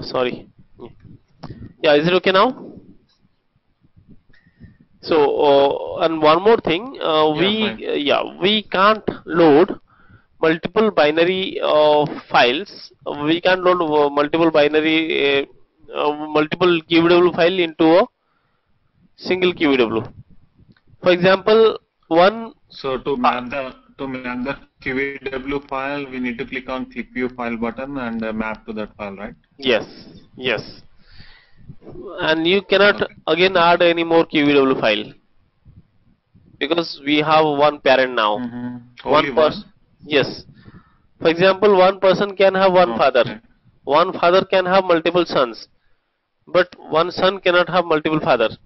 Sorry. Yeah, is it okay now? So, and one more thing, Yeah, fine. we can't load multiple binary files. We can't load multiple QEW file into a single QEW. For example, one. So to map the QEW file, we need to click on CPU file button and map to that file, right? Yes, yes, and you cannot Okay. again add any more QEW file because we have one parent now. Only One one? person. Yes. For example, one person can have one father. Okay. One father can have multiple sons, but one son cannot have multiple fathers.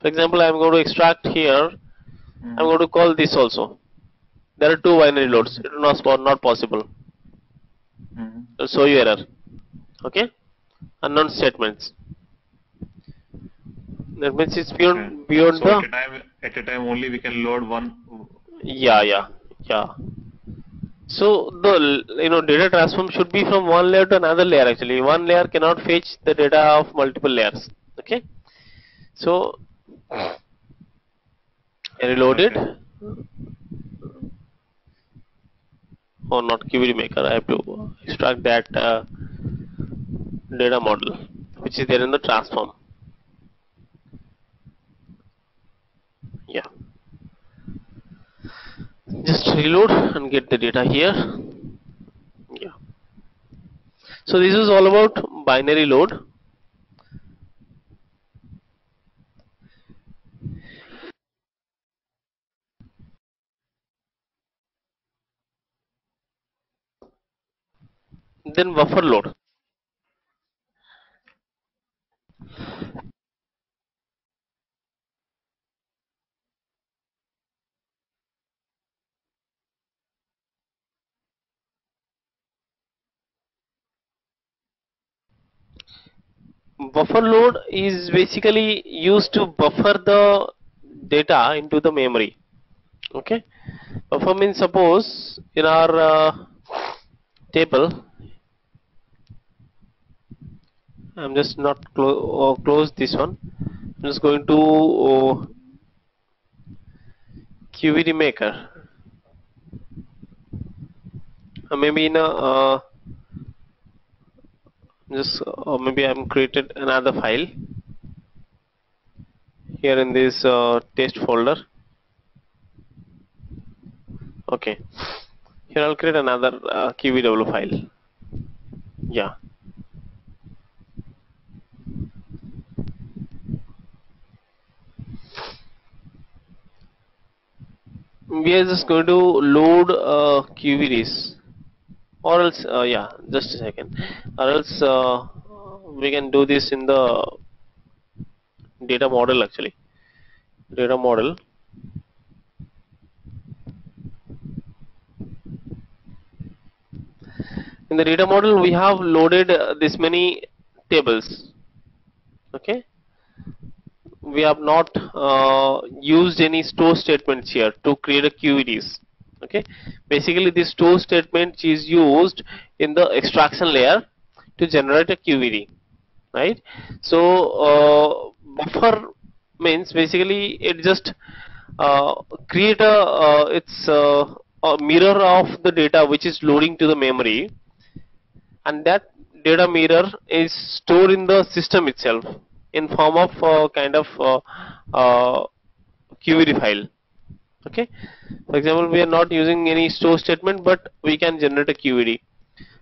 For example, I am going to extract here. I am Mm-hmm. going to call this also. There are two binary loads. Mm-hmm. It is not possible. Mm-hmm. It will show you error. Okay. Unknown statements. That means it's Okay. beyond So the. at a time only we can load one. Yeah, yeah, yeah. So the data transform should be from one layer to another layer actually. One layer cannot fetch the data of multiple layers. Okay. So reloaded Okay. or not QED maker. I have to extract that data model which is there in the transform. Yeah. Just reload and get the data here. Yeah. So this is all about binary load. Then buffer load. Buffer load is basically used to buffer the data into the memory. Okay. Buffer means suppose in our table, I'm just not close this one. I'm just going to QED maker. Maybe in a just maybe I'm created another file here in this test folder. Okay, here I'll create another QEW file. Yeah, we are just going to load QEDs, or else yeah, just a second, or else we can do this in the data model actually. Data model. In the data model, we have loaded this many tables. Okay, we have not used any store statements here to create a QEDs. Okay, basically this store statement is used in the extraction layer to generate a QED, right? So buffer means basically it just uh, create a mirror of the data which is loading to the memory, and that data mirror is stored in the system itself in form of kind of QED file. Okay, for example, we are not using any store statement, but we can generate a QED.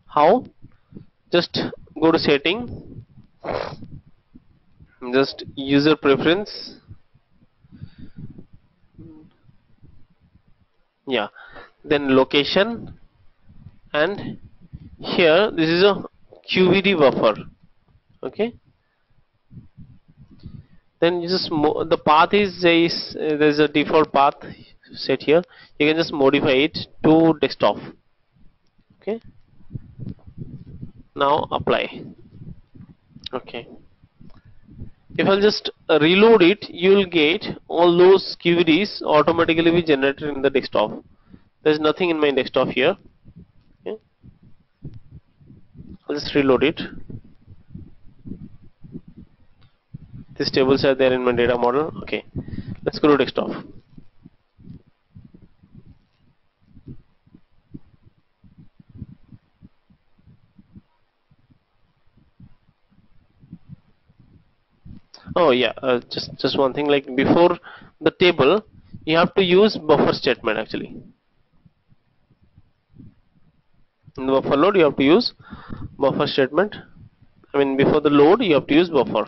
How? Just go to setting, just user preference. Yeah, then location, and here this is a QED buffer. Okay, then you just the path is there's a default path set here. You can just modify it to desktop. Okay, now apply. Okay, if I'll just reload it, you'll get all those QEDs automatically be generated in the desktop. There's nothing in my desktop here. Okay, I'll just reload it. These tables are there in my data model. Okay, let's go to desktop. Oh yeah, just one thing, like before the table you have to use buffer statement actually. In the buffer load you have to use buffer statement. I mean before the load you have to use buffer.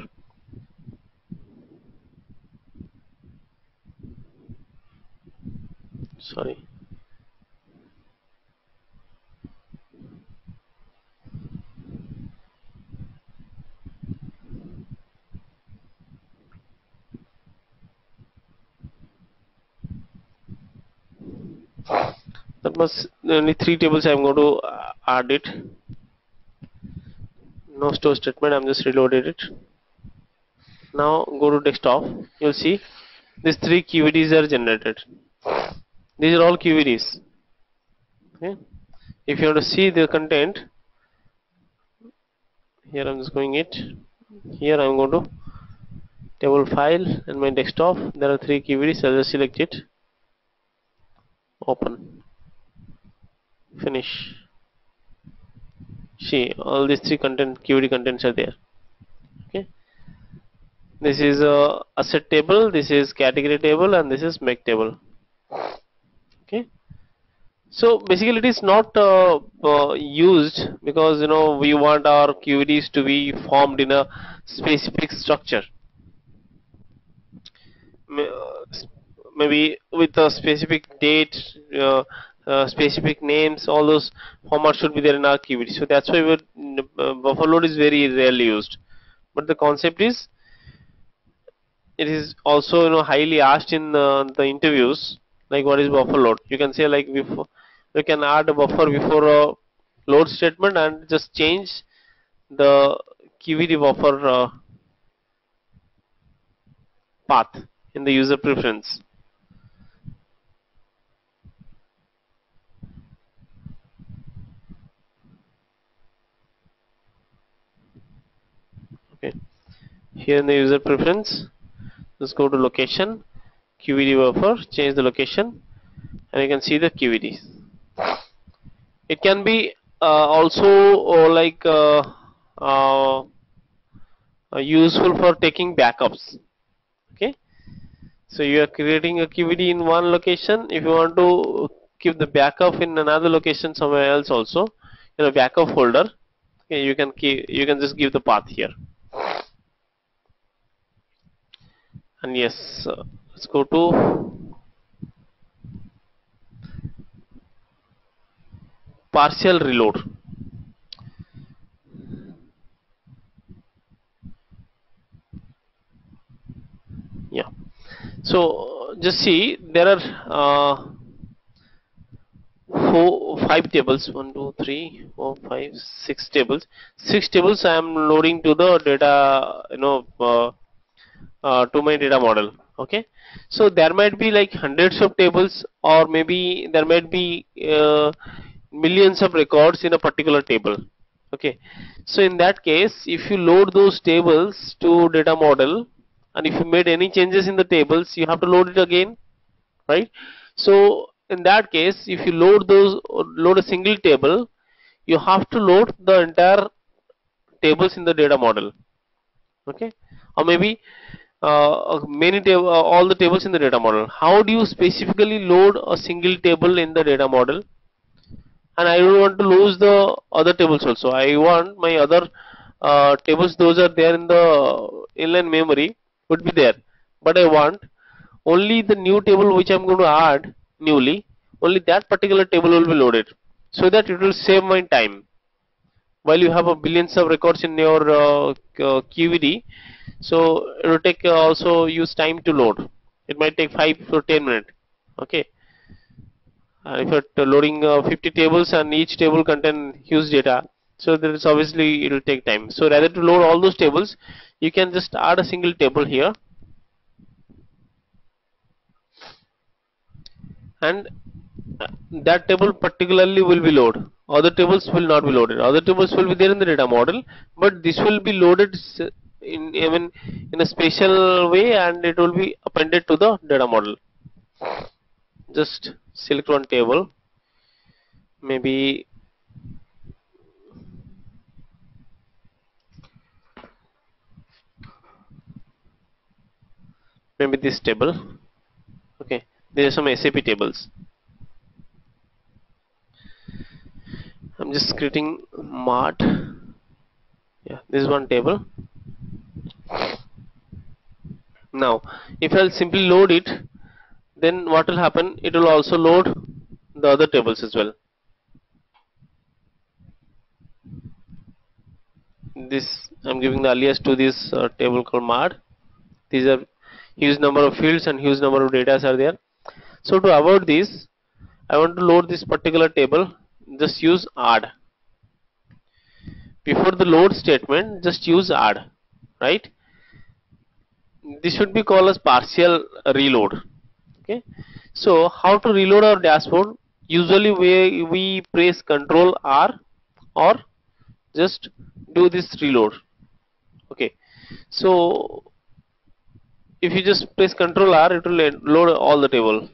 Sorry. That was only 3 tables. I'm going to add it. No store statement. I'm just reloaded it. Now go to desktop. You'll see these 3 QEDs are generated. These are all QEDs. Okay. If you want to see the content, here I'm just going it. Here I'm going to table file and my desktop. There are 3 QEDs. I'll just select it. Open. Finish. See all these 3 QED contents are there. Okay. This is a asset table, this is category table, and this is make table. Okay. So basically it is not used because we want our QEDs to be formed in a specific structure. Maybe with a specific date, specific names, all those formats should be there in our QED. So that's why buffer load is very rarely used. But the concept is, it is also highly asked in the interviews, like what is buffer load. You can say like before you can add a buffer before a load statement and just change the QED buffer path in the user preference. Okay, here in the user preference, just go to location, QED buffer, change the location, and you can see the QEDs. It can be also useful for taking backups. Okay, so you are creating a QED in one location. If you want to keep the backup in another location somewhere else also, in a backup folder, okay, you can just give the path here. And yes, let's go to partial reload. Yeah, so just see there are 5 tables, 1 2 3 4 5 6 tables. 6 tables I am loading to the data, to my data model. Okay, so there might be like hundreds of tables, or maybe there might be millions of records in a particular table. Okay, so in that case, if you load those tables to data model, and if you made any changes in the tables, you have to load it again, right? So in that case, if you load a single table, you have to load the entire tables in the data model. Okay, or maybe all the tables in the data model. How do you specifically load a single table in the data model? And I don't want to lose the other tables also. I want my other tables, those are there in the inline memory, would be there, but I want only the new table which I'm going to add newly, only that particular table will be loaded, so that it will save my time. While you have a billions of records in your QED, so it will take also use time to load. It might take 5 to 10 minutes. Okay, if you're loading 50 tables and each table contain huge data, so there is obviously it will take time. So rather to load all those tables, you can just add a single table here, and that table particularly will be loaded. Other tables will not be loaded. Other tables will be there in the data model, but this will be loaded in a special way, and it will be appended to the data model. Just select one table, maybe this table. Okay, there are some SAP tables. I'm just creating mart. Yeah, this is one table. Now if I'll simply load it, then what will happen, it will also load the other tables as well. This I'm giving the alias to this table called mart. These are huge number of fields and huge number of data are there. So to avoid this, I want to load this particular table. Just use add. Before the load statement, just use add, right? This should be called as partial reload. Okay, so how to reload our dashboard? Usually we press Ctrl R or just do this reload. Okay, so if you just press Ctrl R, it will load all the table.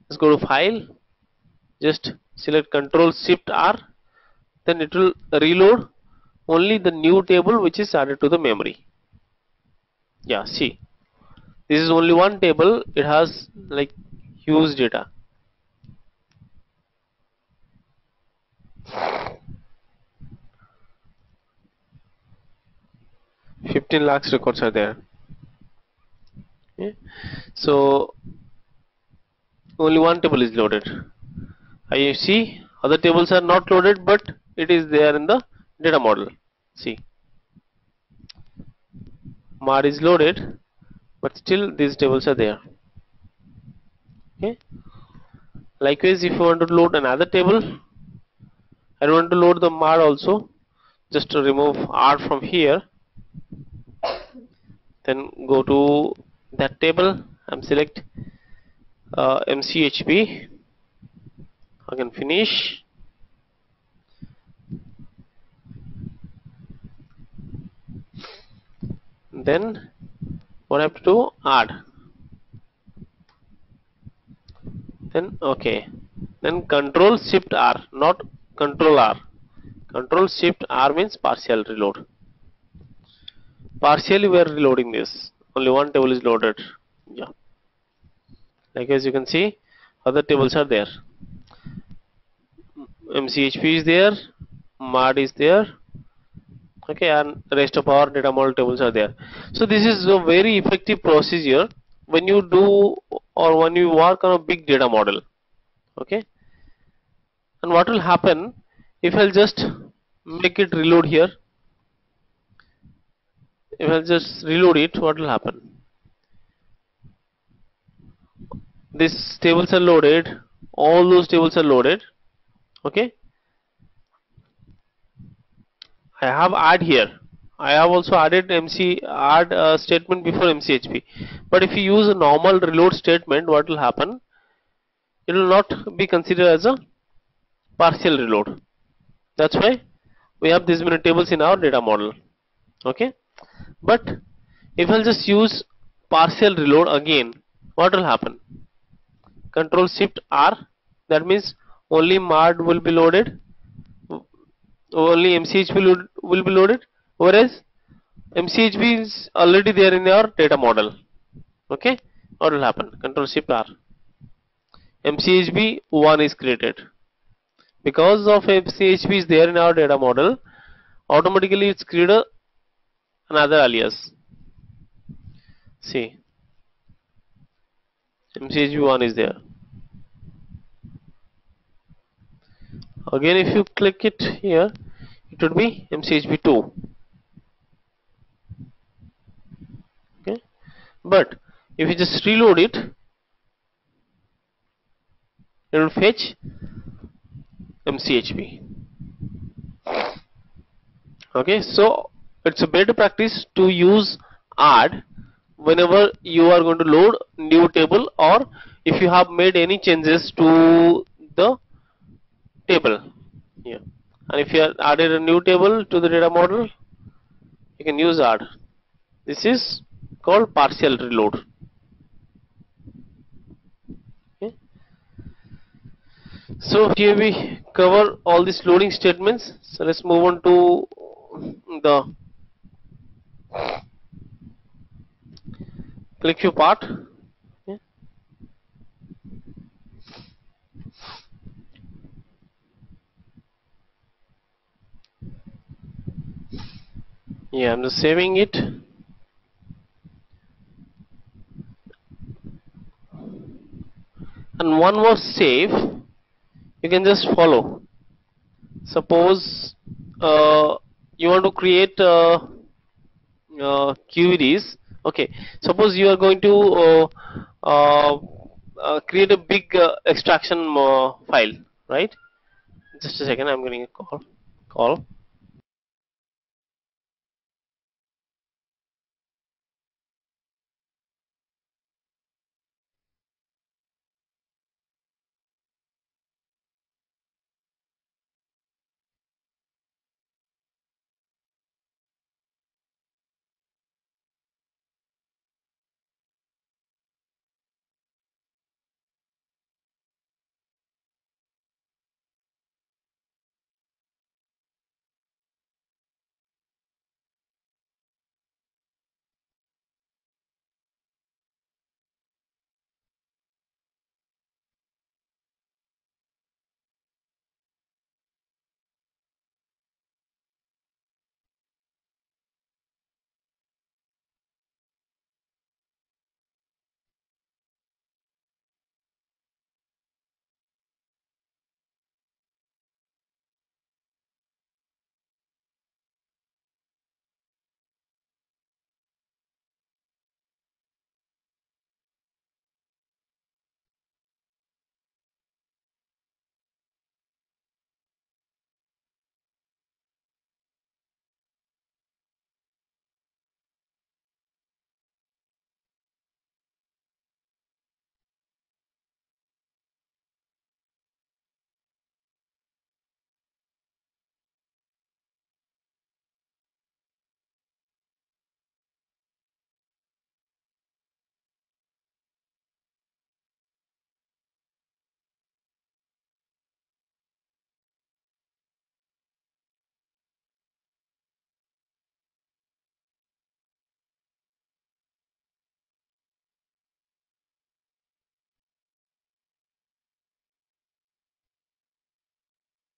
Let's go to file, just select Ctrl Shift R, then it will reload only the new table which is added to the memory. Yeah, see, this is only one table, it has like huge data. $15 lakhs records are there. Okay. So only one table is loaded. You see, other tables are not loaded, but it is there in the data model. See, mart is loaded, but still these tables are there. Okay. Likewise, if you want to load another table, I want to load the mart also. Just to remove R from here, then go to that table and select MCHP. Again, finish. Then what I have to do? Add. Then okay. Then Control Shift R, not Control R. Control Shift R means partial reload. Partially we are reloading this. Only one table is loaded. Yeah. Like as you can see, other tables are there. MCHP is there, mart is there. Okay, and rest of our data model tables are there. So this is a very effective procedure when you do or when you work on a big data model. Okay, and what will happen if I'll just make it reload here? If I'll just reload it, what will happen? These tables are loaded, all those tables are loaded. Okay, I have add here. I have also added add statement before MCHP. But if you use a normal reload statement, what will happen? It will not be considered as a partial reload. That's why we have these many tables in our data model. Okay, but if I'll just use partial reload again, what will happen? Control Shift R, that means only mart will be loaded, only MCHP will be loaded, whereas MCHP is already there in your data model. Okay, what will happen? Control Shift R, MCHP 1 is created. Because of MCHP is there in our data model, automatically it's created another alias. See, MCHP 1 is there. Again, if you click it here, it would be MCHP 2. Okay, but if you just reload it, it will fetch MCHP. Okay, so it's a better practice to use add whenever you are going to load new table, or if you have made any changes to the table. Yeah, and if you have added a new table to the data model, you can use add. This is called partial reload. Okay. So here we cover all these loading statements. So let's move on to the ClickView part. Okay. Yeah, I'm just saving it. And one more save, you can just follow. Suppose you want to create QEDs. Okay, suppose you are going to create a big extraction file, right? Just a second, I'm getting a call.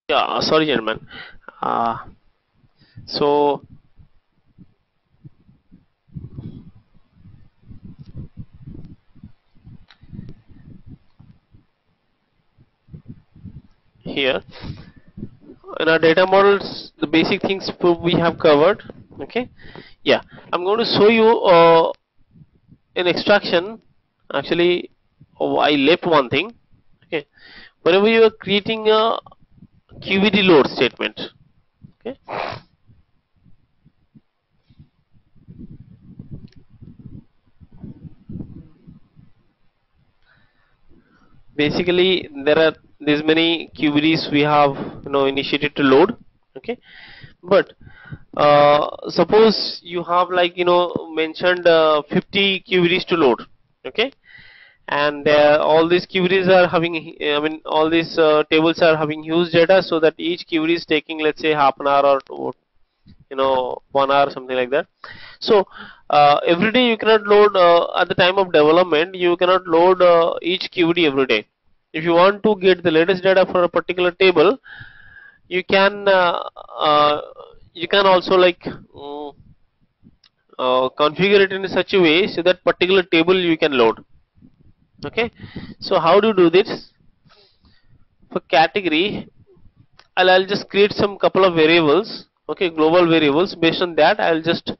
Yeah, sorry, gentlemen. Uh, so here in our data models, the basic things we have covered. Okay. Yeah, I'm going to show you in extraction. Actually, I left one thing. Okay, whenever you are creating a QED load statement. Okay, basically there are these many QEDs we have initiated to load. Okay, but suppose you have like mentioned 50 QEDs to load. Okay, and all these queries are having all these tables are having huge data, so that each query is taking, let's say, half an hour or 1 hour, something like that. So every day you cannot load at the time of development, you cannot load each query every day. If you want to get the latest data for a particular table, you can also like configure it in such a way so that particular table you can load. Okay, so how do you do this? For category, I'll just create some couple of variables, okay, global variables. Based on that, I'll just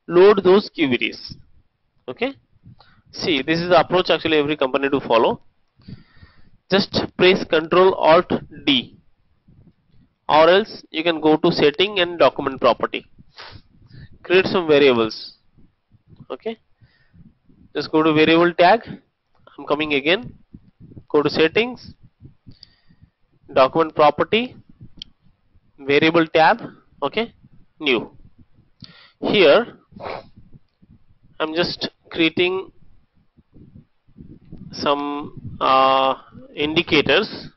load those queries. Okay, see, this is the approach actually every company to follow. Just press Ctrl Alt D, or else you can go to setting and document property, create some variables. Okay, just go to variable tag. I'm coming again, go to settings, document property, variable tab. Okay, new. Here I'm just creating some indicators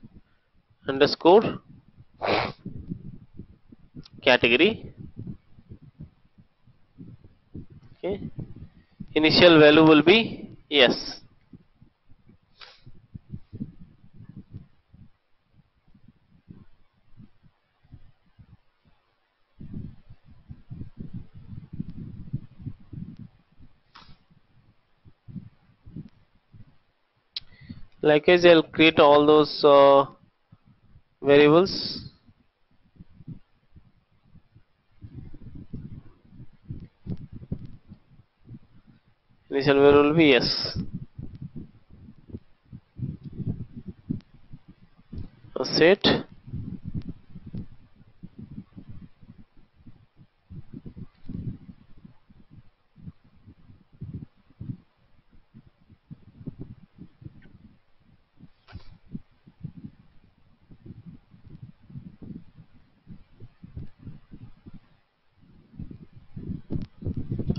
underscore category. Okay, initial value will be yes. Likewise, I'll create all those variables. Initial value will be yes. Set.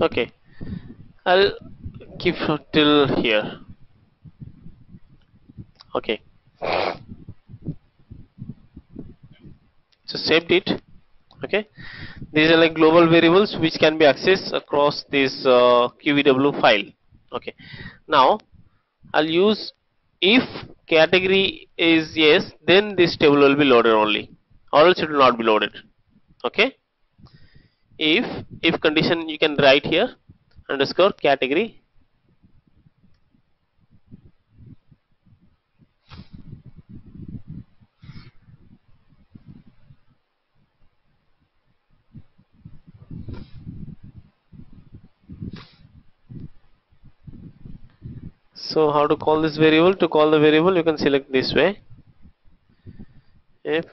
Okay, I'll keep till here. Okay, so saved it. Okay, these are like global variables which can be accessed across this QEW file. Okay, now I'll use if category is yes, then this table will be loaded only, or else it will not be loaded. Okay, if condition you can write here underscore category. So how to call this variable? To call the variable, you can select this way. If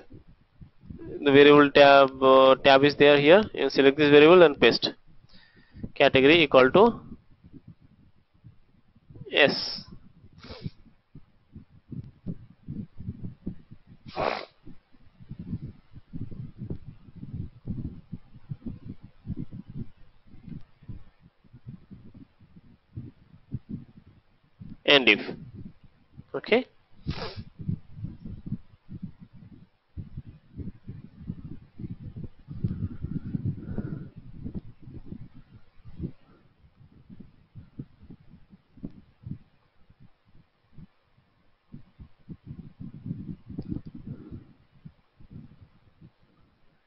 the variable tab is there here, you select this variable and paste category equal to s. And if. Okay,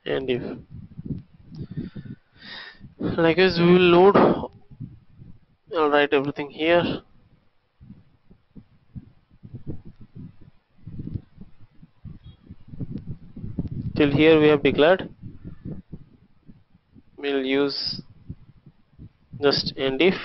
and if. Likewise, we will load. I'll write everything here. Till here we have declared. We'll use just and if.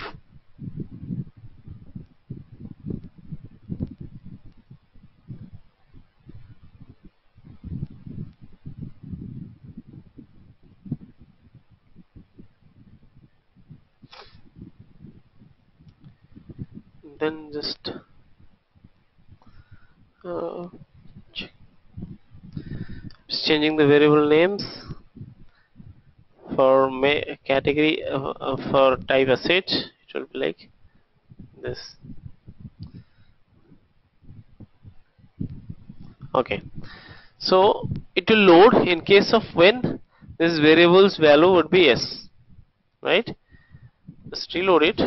Then just uh, changing the variable names for category for type asset. It will be like this. Okay, so it will load in case of when this variable's value would be s, right? Just reload it.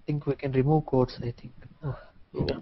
Think we can remove codes, I think. Oh. Yeah.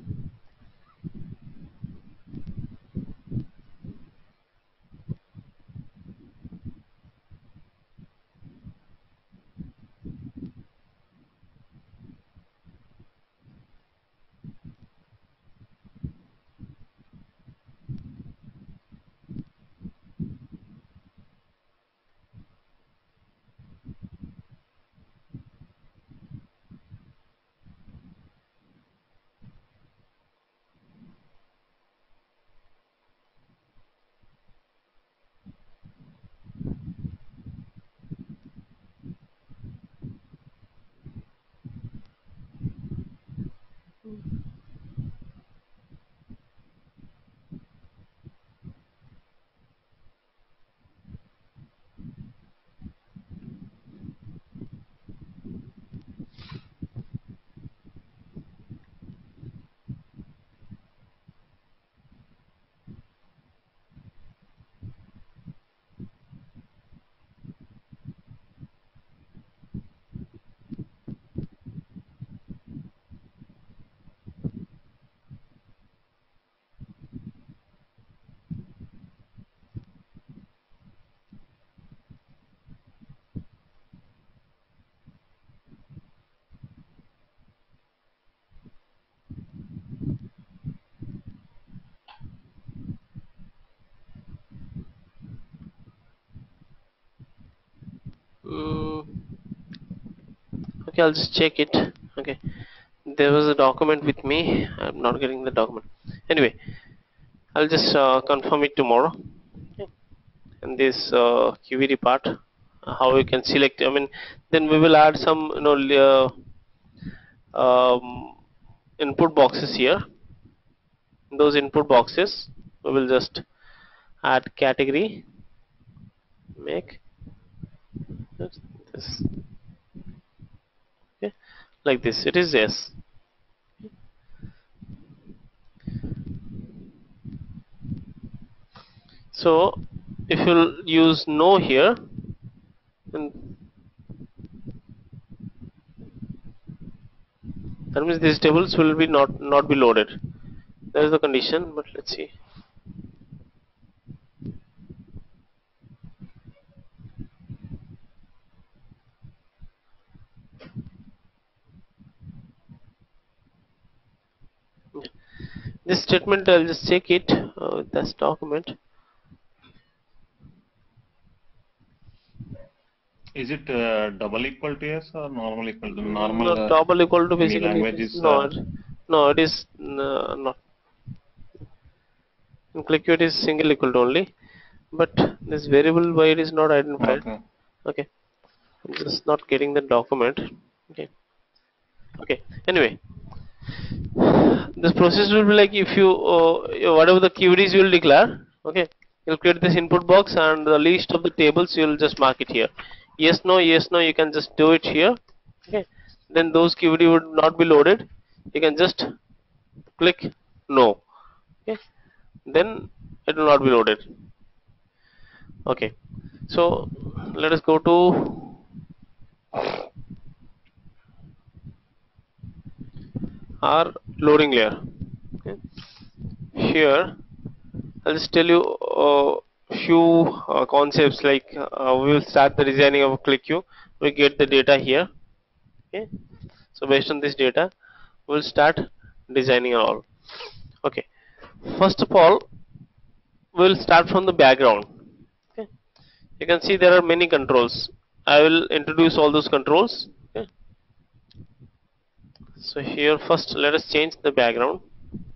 Mm, okay, I'll just check it. Okay, there was a document with me. I'm not getting the document. Anyway, I'll just confirm it tomorrow. Okay. And this QVD part, how we can select. I mean, then we will add some, input boxes here. In those input boxes, we will just add category, make this, okay, like this. It is yes. So if you'll use no here, then that means these tables will be not be loaded. That is the condition. But let's see. This statement, I'll just check it with this document. Is it double equal to yes or normal equal to normal? Not double equal to Any basically it language is is not. No, it is not. In click it is single equal to only. But this variable why it is not identified. okay. Okay, I'm just not getting the document. Okay. Okay. Anyway, this process will be like if you whatever the queries you will declare, okay, you'll create this input box and the list of the tables you'll just mark it here. Yes no, you can just do it here. Okay, then those query would not be loaded. You can just click no. Okay, then it will not be loaded. Okay, so let us go to our loading layer. Okay. Here I'll just tell you few concepts like we will start the designing of a click queue. We get the data here. Okay, so based on this data, we'll start designing all. Okay, first of all, we'll start from the background. Okay, you can see there are many controls. I will introduce all those controls. Okay, so here first let us change the background.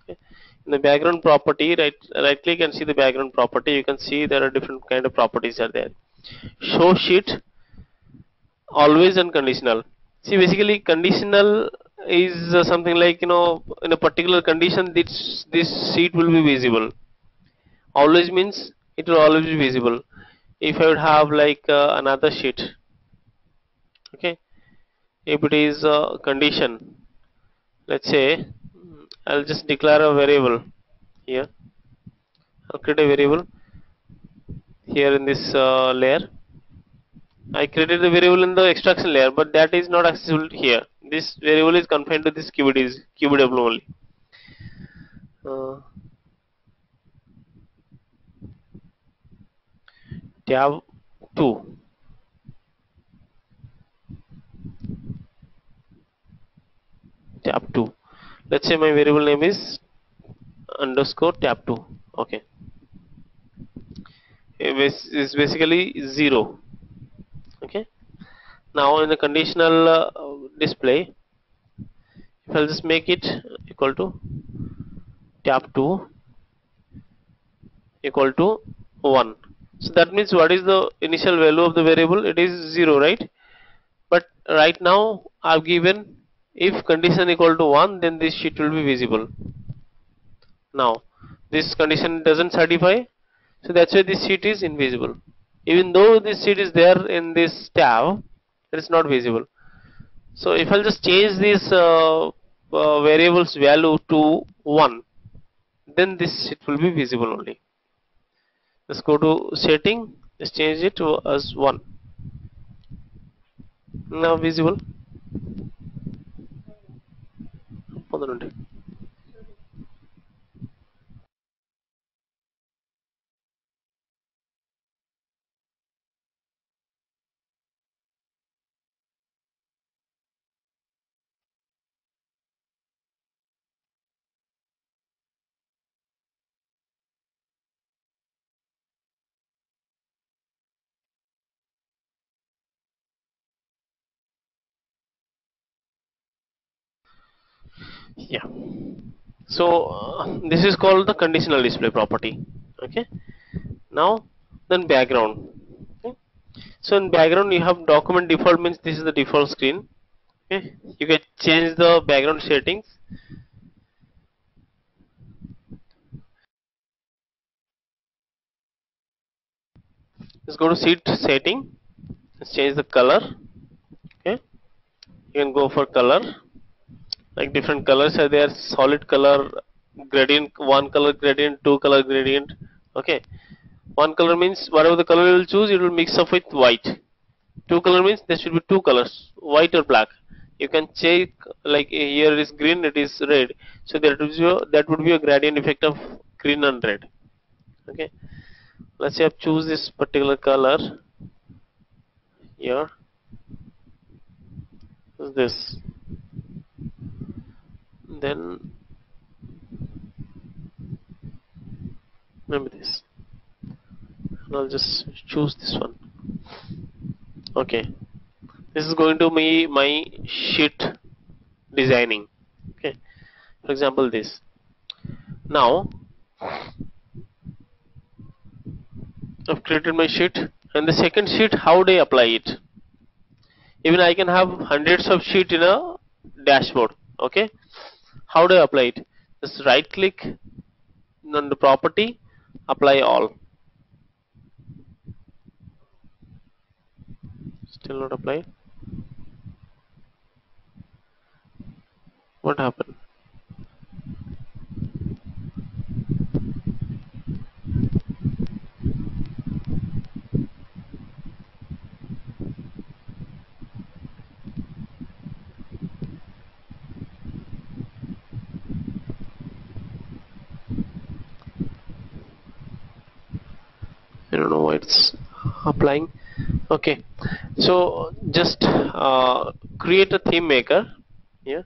Okay. In the background property, right click and see the background property. You can see there are different kind of properties are there. Show sheet, always unconditional. See, basically conditional is something like, in a particular condition this sheet will be visible. Always means it will always be visible. If I would have like another sheet, okay, if it is a condition, let's say, I'll just declare a variable here. I'll create a variable here in this layer. I created the variable in the extraction layer, but that is not accessible here. This variable is confined to this QBW only. Uh, tab 2, tab 2. Let's say my variable name is underscore tab 2. Okay, is basically 0. Okay, now in the conditional display, if I'll just make it equal to tab 2 equal to 1. So that means what is the initial value of the variable? It is 0, right? But right now I've given if condition equal to 1, then this sheet will be visible. Now this condition doesn't satisfy, so that's why this sheet is invisible. Even though this sheet is there in this tab, it is not visible. So if I'll just change this variable's value to 1, then this sheet will be visible only. Let's go to setting, let's change it to as 1. Now visible. Yeah. So this is called the conditional display property. Okay. Now then background. Okay. So in background you have document default, means this is the default screen. Okay. You can change the background settings. Let's go to sheet setting. Let's change the color. Okay. You can go for color. Like different colors are there: solid color, gradient, one color gradient, two color gradient. Okay. One color means whatever the color you will choose, it will mix up with white. Two color means there should be two colors, white or black. You can check, like here it is green, it is red, so that would be a gradient effect of green and red. Okay. Let's say I choose this particular color here. This. Then maybe this. And I'll just choose this one. Okay. This is going to be my sheet designing. Okay. For example, this. Now I've created my sheet, and the second sheet, how do I apply it? Even I can have hundreds of sheet in a dashboard. Okay. How do I apply it? Just right click on the property, apply all. Still not applied. What happened? I don't know why it's applying. Okay, so just create a theme maker. Yeah,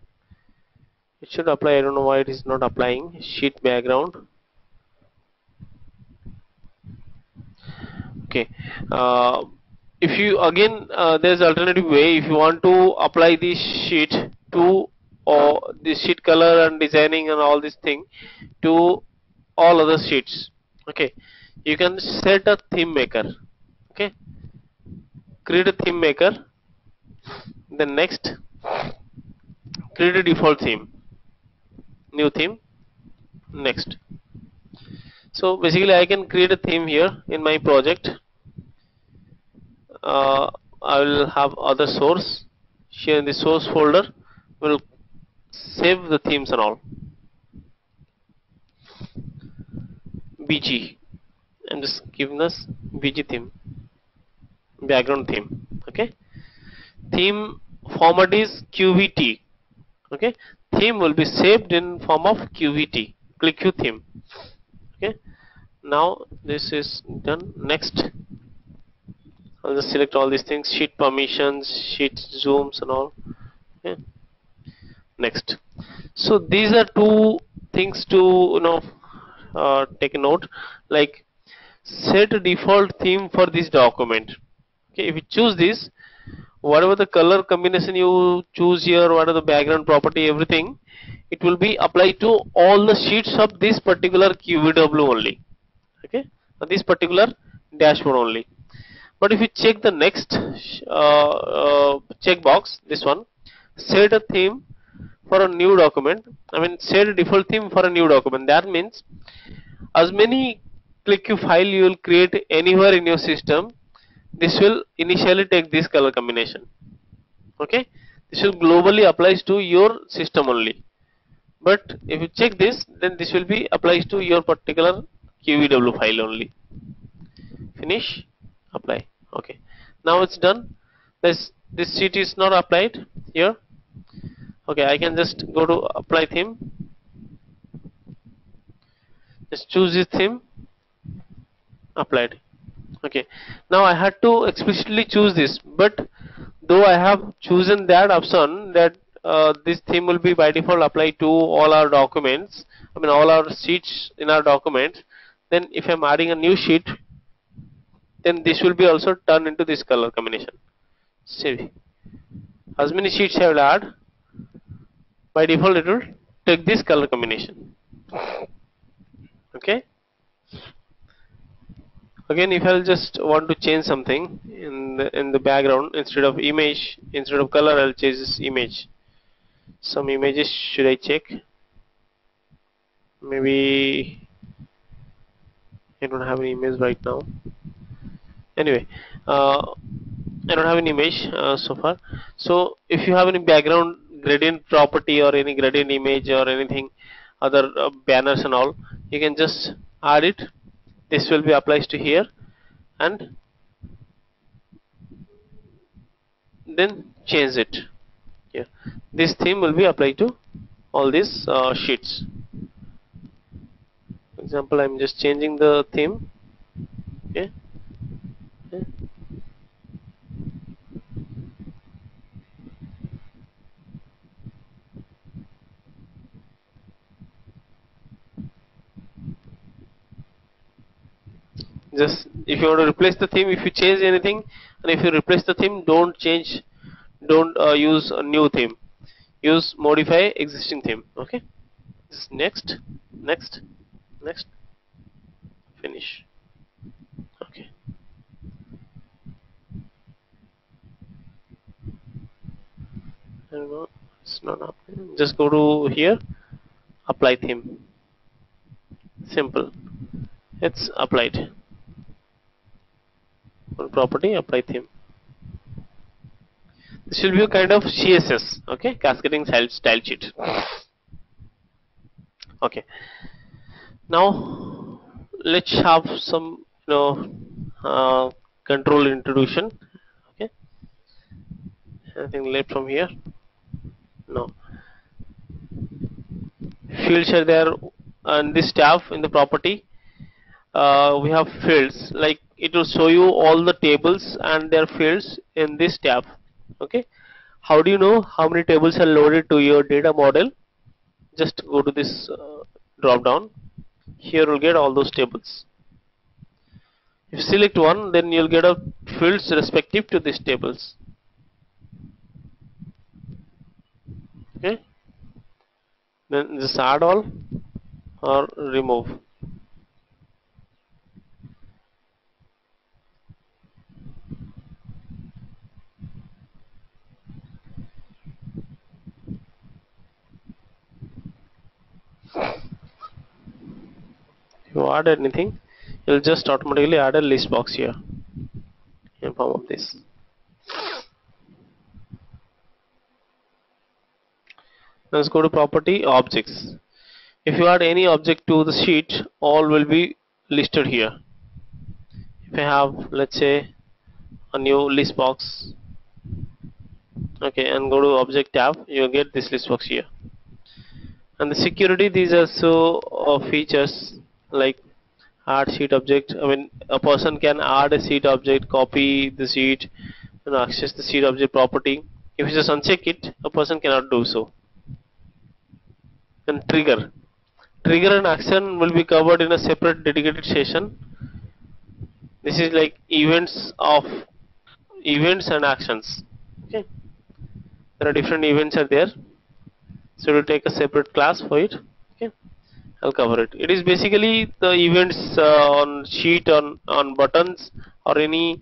it should apply. I don't know why it is not applying. Sheet background. Okay, if you again there's alternative way. If you want to apply this sheet to, or the sheet color and designing and all this thing to all other sheets. Okay, you can set a theme maker. Okay, create a theme maker. Then next, create a default theme, new theme. Next, so basically I can create a theme here in my project. I will have other source. Here in the source folder will save the themes and all. BG, I'm just giving this BG theme, background theme. Okay, theme format is QVT. Okay, theme will be saved in form of QVT. Click Q theme. Okay, now this is done. Next, I'll just select all these things: sheet permissions, sheet zooms and all. Okay. Next, so these are two things to take a note, like set a default theme for this document. Okay, if you choose this, whatever the color combination you choose here, what are the background property, everything, it will be applied to all the sheets of this particular QVW only. Okay, this particular dashboard only. But if you check the next checkbox, this one, set a theme for a new document. I mean, set a default theme for a new document. That means as many ClickView file you will create anywhere in your system, this will initially take this color combination. Okay, this will globally applies to your system only. But if you check this, then this will be applies to your particular QVW file only. Finish, apply. Okay, now it's done. This sheet is not applied here. Okay, I can just go to apply theme. Just choose this theme, applied. Okay, now I had to explicitly choose this, but though I have chosen that option that this theme will be by default applied to all our documents, I mean all our sheets in our document, then if I'm adding a new sheet, then this will be also turned into this color combination. See, as many sheets I will add, by default it will take this color combination. Okay. Again, if I'll just want to change something in the background, instead of image, instead of color, I'll change this image. Some images should I check? Maybe I don't have an image right now. Anyway, I don't have an image so far. So if you have any background gradient property or any gradient image or anything, other banners and all, you can just add it. This will be applied to here, and then change it. Yeah, this theme will be applied to all these sheets. For example, I'm just changing the theme. Okay. Okay. Just if you want to replace the theme, if you change anything, and if you replace the theme, don't change, don't use a new theme. Use modify existing theme. Okay. Just next, next, next, finish. Okay. I don't know. It's not happening. Just go to here, apply theme. Simple. It's applied. On property, apply theme. This will be a kind of CSS. Okay, cascading style sheet. Okay. Now let's have some control introduction. Okay. Anything left from here? No. Fields are there, and this tab in the property. We have fields, like it will show you all the tables and their fields in this tab. Okay. How do you know how many tables are loaded to your data model? Just go to this drop down. Here you'll get all those tables. If you select one, then you'll get a fields respective to these tables. Okay. Then just add all or remove. If you add anything, you'll just automatically add a list box here in form of this. Let's go to property objects. If you add any object to the sheet, all will be listed here. If I have, let's say, a new list box, okay, and go to object tab, you get this list box here. And the security, these are so features like add sheet object. I mean, a person can add a sheet object, copy the sheet, and access the sheet object property. If you just uncheck it, a person cannot do so. And trigger and action will be covered in a separate dedicated session. This is like events and actions. Okay, there are different events are there, so we'll take a separate class for it. Okay, I'll cover it. It is basically the events on sheet, on buttons or any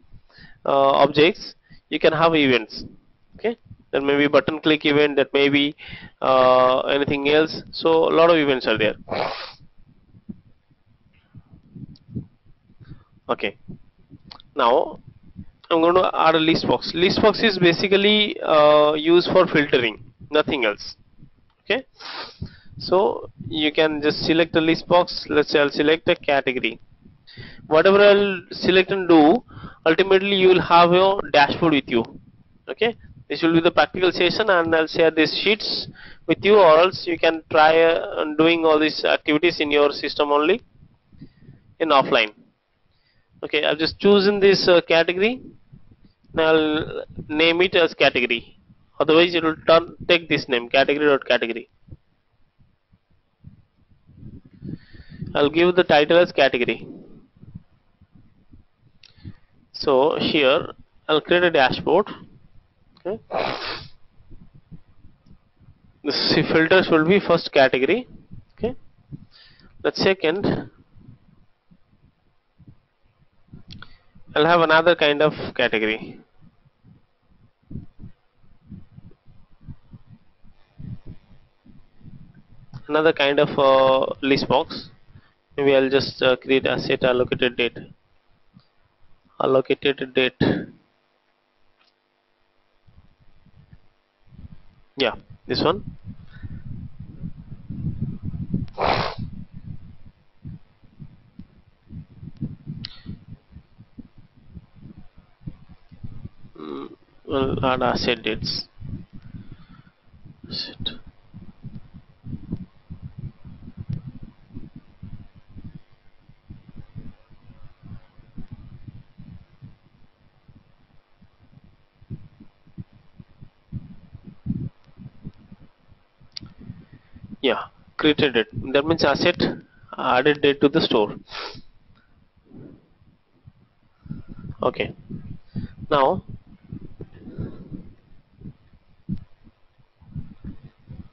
objects. You can have events. Okay, there may be button click event, that may be anything else. So a lot of events are there. Okay, now I'm going to add a list box. List box is basically used for filtering, nothing else. Okay, so you can just select a list box. Let's say I'll select a category. Whatever I'll select and do, ultimately you will have your dashboard with you. Okay, this will be the practical session, and I'll share these sheets with you, or else you can try doing all these activities in your system only in offline. Okay, I've just chosen this category. Now I'll name it as category. Otherwise, it will take this name, category.category. I'll give the title as category. So here I'll create a dashboard. Okay. This filters will be first category. Okay. The second, I'll have another kind of category. Another kind of list box. Maybe I'll just create asset allocated date. Allocated date. Yeah, this one. We'll add asset dates. Asset. Yeah, created it. That means asset added date to the store. Okay. Now,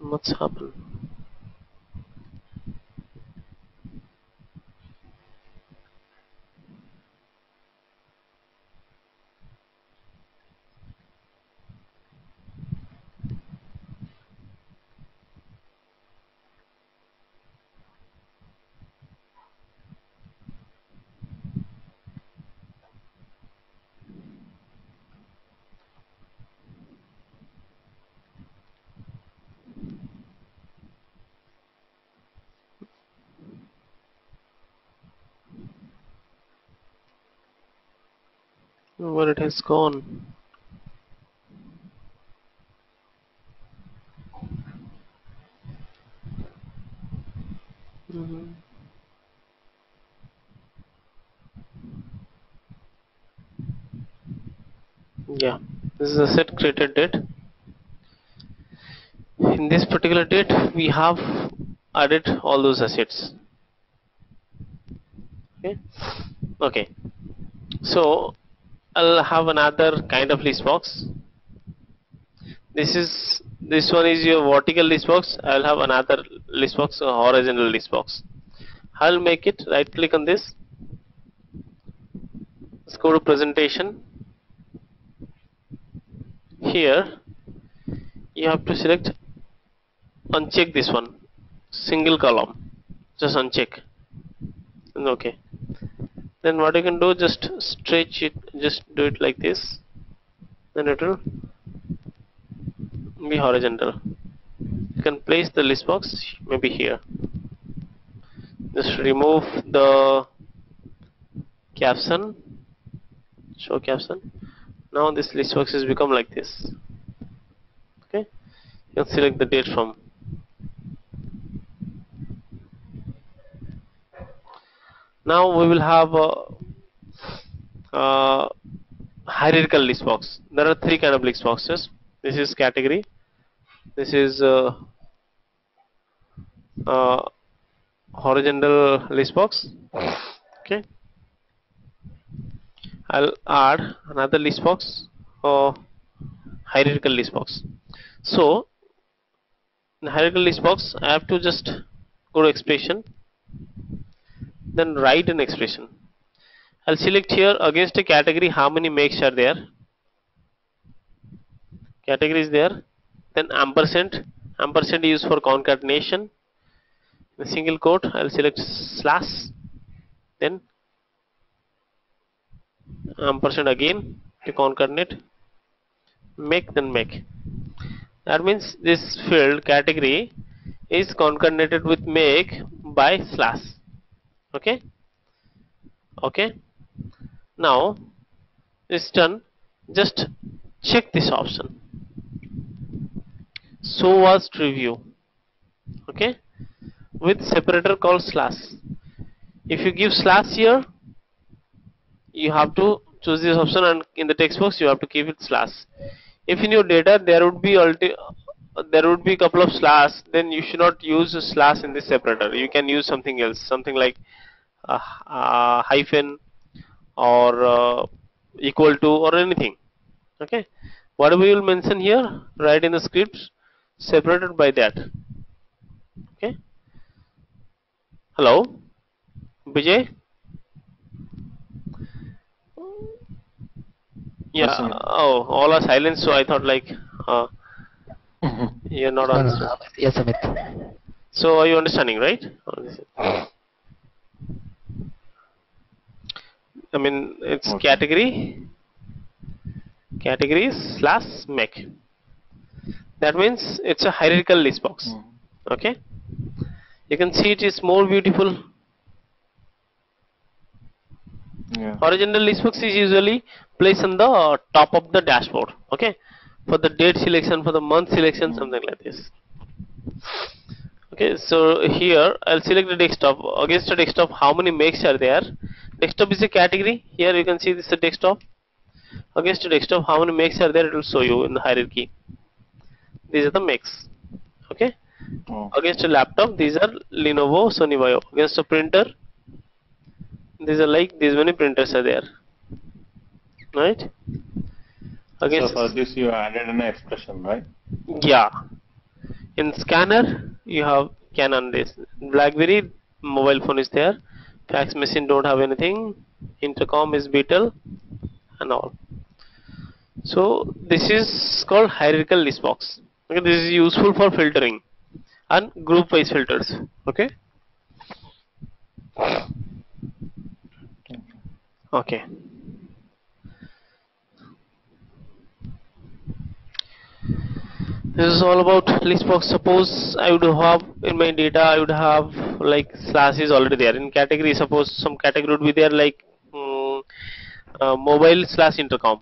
what's happened? Where it has gone? Mhm. Yeah, this is a set created date. In this particular date, we have added all those assets. Okay. Okay. So I'll have another kind of list box. This one is your vertical list box. I'll have another list box, a horizontal list box. I'll make it. Right click on this. Let's go to presentation. Here you have to select, uncheck this one, single column. Just uncheck. And okay. Then what you can do, just stretch it. Just do it like this. Then it will be horizontal. You can place the list box maybe here. Just remove the caption, show caption. Now this list box has become like this. Okay, you can select the date from. Now we will have a hierarchical list box. There are three kind of list boxes. This is category. This is uh, horizontal list box. Okay, I'll add another list box or hierarchical list box. So in hierarchical list box, I have to just go to expression, then write an expression. I'll select here against a category how many makes are there. Category is there. Then ampersand. Ampersand is used for concatenation. In a single quote, I'll select slash. Then ampersand again to concatenate. Make, then make. That means this field category is concatenated with make by slash. Okay. Okay. Now it's done. Just check this option. So was preview. Okay. With separator called slash. If you give slash here, you have to choose this option, and in the text box you have to keep it slash. If in your data there would be a couple of slash, then you should not use a slash in this separator. You can use something else, something like hyphen or equal to or anything. Okay, whatever you will mention here, write in the script. separated by that. Okay. Hello, Vijay. Yeah. Yes, Amit. Oh, all are silent. So I thought like uh, you're not No, no, answering. no. Yes, Amit. So are you understanding, right? I mean, it's Okay. categories slash make. That means it's a hierarchical list box. Mm. Okay. You can see it is more beautiful. Yeah. Horizontal list box is usually placed on the top of the dashboard. Okay. For the date selection, for the month selection, Mm. something like this. Okay, so here I'll select the desktop. Against the desktop, how many makes are there? Desktop is a category. Here you can see this is a desktop. Against the desktop, how many makes are there? It will show you in the hierarchy. These are the makes. Okay. Against Okay. a laptop, these are Lenovo, Sony Vaio. Against a printer, these are like these many printers are there, right? So for Against, this you added an expression, right? yeah. In scanner, you have Canon. This BlackBerry mobile phone is there. Fax machine don't have anything. Intercom is Beetle and all. So this is called hierarchical list box. Okay, this is useful for filtering and group wise filters. Okay. Okay. This is all about list box. Suppose I would have in my data, I would have like slash is already there in category. Suppose some category would be there like mobile slash intercom.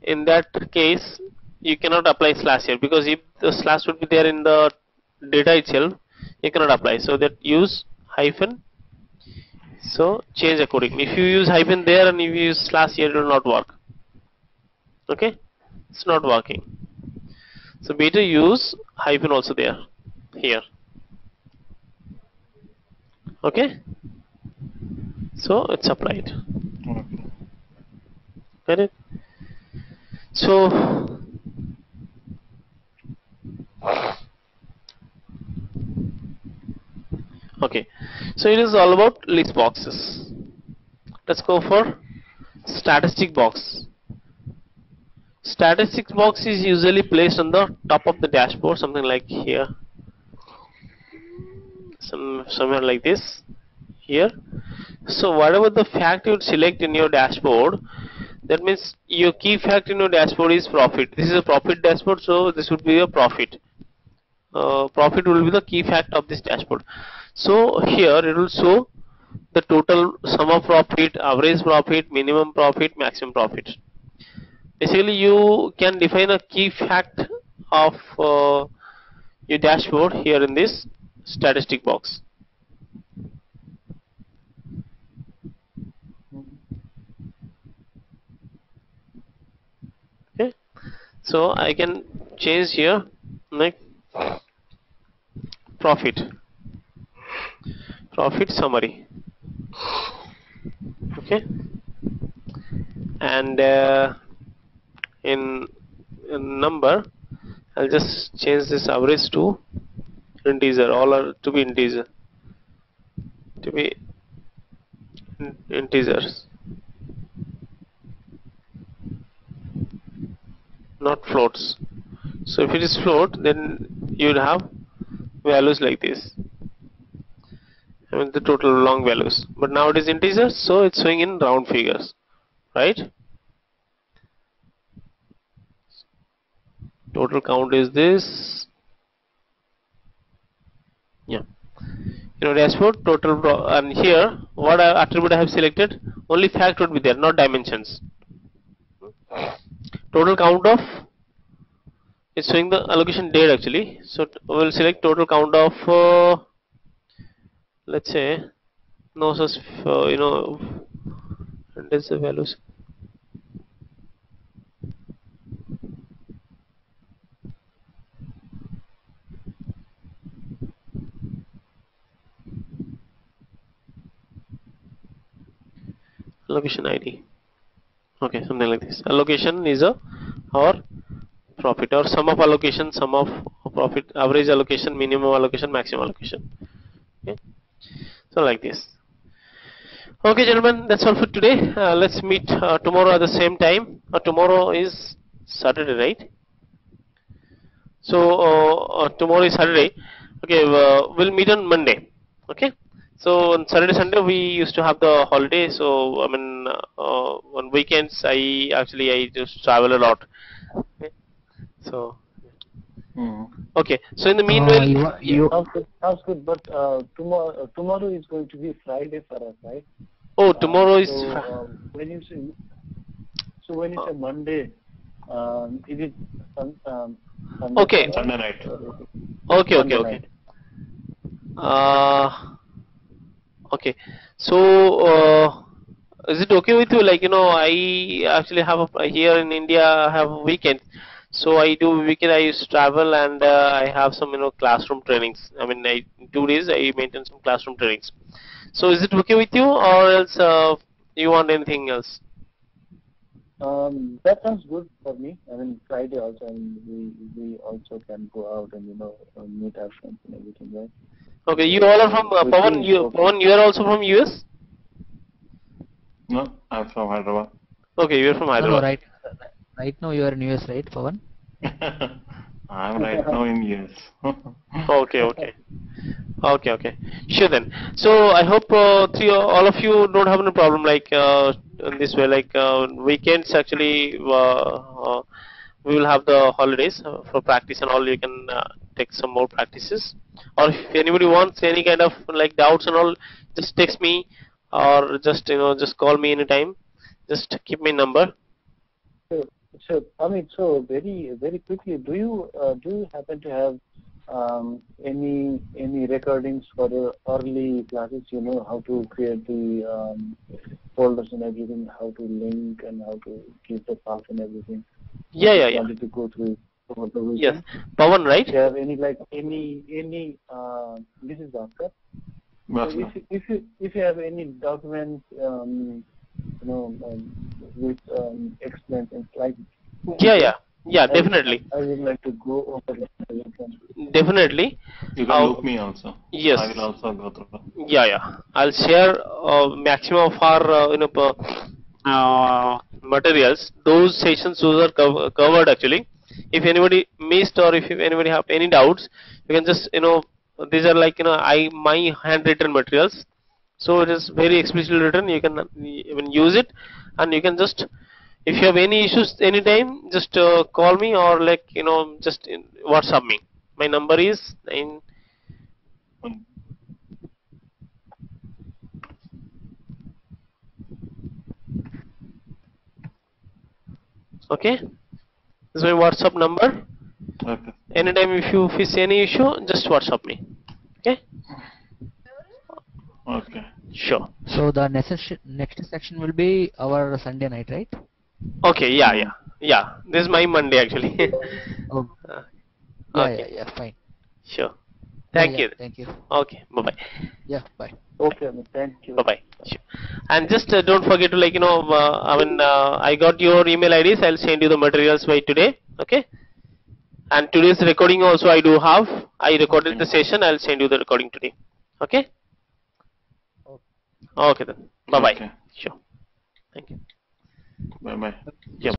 In that case, you cannot apply slash here because if the slash would be there in the data itself, you cannot apply. So that use hyphen. So change accordingly. If you use hyphen there and if you use slash here, it will not work. Okay, it's not working. So better use hyphen also there here. Okay, so it's applied. Okay. Got it? So okay, so it is all about list boxes. Let's go for statistic box. Statistics box is usually placed on the top of the dashboard, something like here, somewhere like this here. So whatever the fact you select in your dashboard, that means your key fact in your dashboard is profit. This is a profit dashboard, so this would be a profit. Profit will be the key fact of this dashboard. So here it will show the total sum of profit, average profit, minimum profit, maximum profit. Basically, you can define a key fact of your dashboard here in this statistic box. Okay, so I can change here like profit summary. Okay, and in, number, I'll just change this average to integer. All are to be integer, to be integers, not floats. So if it is float, then you would have values like this. I mean the total long values. But now it is integers, so it's showing in round figures, right? Total count is this. Yeah. You know, dashboard total and here what attribute I have selected, only fact would be there, not dimensions. Total count of, it's showing the allocation date actually. So we'll select total count of let's say no such and that's the values. Allocation ID. Okay, something like this. Allocation is a our profit, or sum of allocation, sum of profit, average allocation, minimum allocation, maximum allocation. Okay, so like this. Okay, gentlemen, that's all for today. Let's meet tomorrow at the same time. Tomorrow is Saturday, right? So tomorrow is Saturday. Okay, we'll meet on Monday. Okay. So on Saturday, Sunday we used to have the holiday. So I mean, on weekends I just travel a lot. Okay. So Hmm. okay. So in the meanwhile, You Sounds good. But tomorrow is going to be Friday for us, right? oh, tomorrow is When you say Monday, is it Sunday? Okay. Sunday night. okay, okay, Monday okay. night. Okay. So, is it okay with you? Like, I actually have here in India, I have weekends. So I do weekend. I used to travel and I have some, classroom trainings. I mean, in 2 days I maintain some classroom trainings. So is it okay with you, or else you want anything else? That sounds good for me. I mean, Friday also, and we also can go out and meet our friends and everything, right? Okay, you all are from Pawan. Weekend is okay. Pawan, you are also from US. No, I'm from Hyderabad. Okay, you are from no, Hyderabad. right now you are in US, right, Pawan? I'm right now in US. Okay, okay. Okay, okay. Sure then. So I hope all of you don't have any problem like in this way. Like weekends actually, we will have the holidays for practice and all. You can take some more practices. Or if anybody wants any kind of like doubts and all, just text me, or just call me anytime. Just keep my number. So very very quickly, do you happen to have any recordings for the early classes? You know how to create the folders and everything, how to link and how to keep the path and everything. Yeah, yeah, I yeah. wanted to go through over the Yes, weekend. Pawan, right? Do you have any this is Bhaskar. Yes, So if you have any documents with explains in slides. Yeah, yeah, definitely, I would like to go over it. definitely. you can loop me also. Yes. I will also go through. Yeah, yeah. I'll share maximum of our materials. Those sessions, those are covered actually. If anybody missed, or if anybody have any doubts, you can just these are like my handwritten materials. So it is very explicitly written. You can even use it, and you can just, if you have any issues anytime, just call me, or like just WhatsApp me. My number is 9. Okay, this is my WhatsApp number. Okay. Anytime if you face any issue, just WhatsApp me. Okay. Okay. Sure. So the next section will be our Sunday night, right? Okay. Yeah. Yeah. Yeah. This is my Monday actually. Oh, Uh, yeah, okay. yeah, fine. Sure. Yeah, Thank yeah, you. thank you. Okay. Bye bye. Yeah, bye. Okay, thank you. Bye bye. Sure. And just don't forget to I got your email IDs. I'll send you the materials by today. Okay. And today's recording also I do have. I recorded the session. I'll send you the recording today. Okay. Okay then. Bye bye. Okay. Sure. Thank you. Bye bye. Yeah.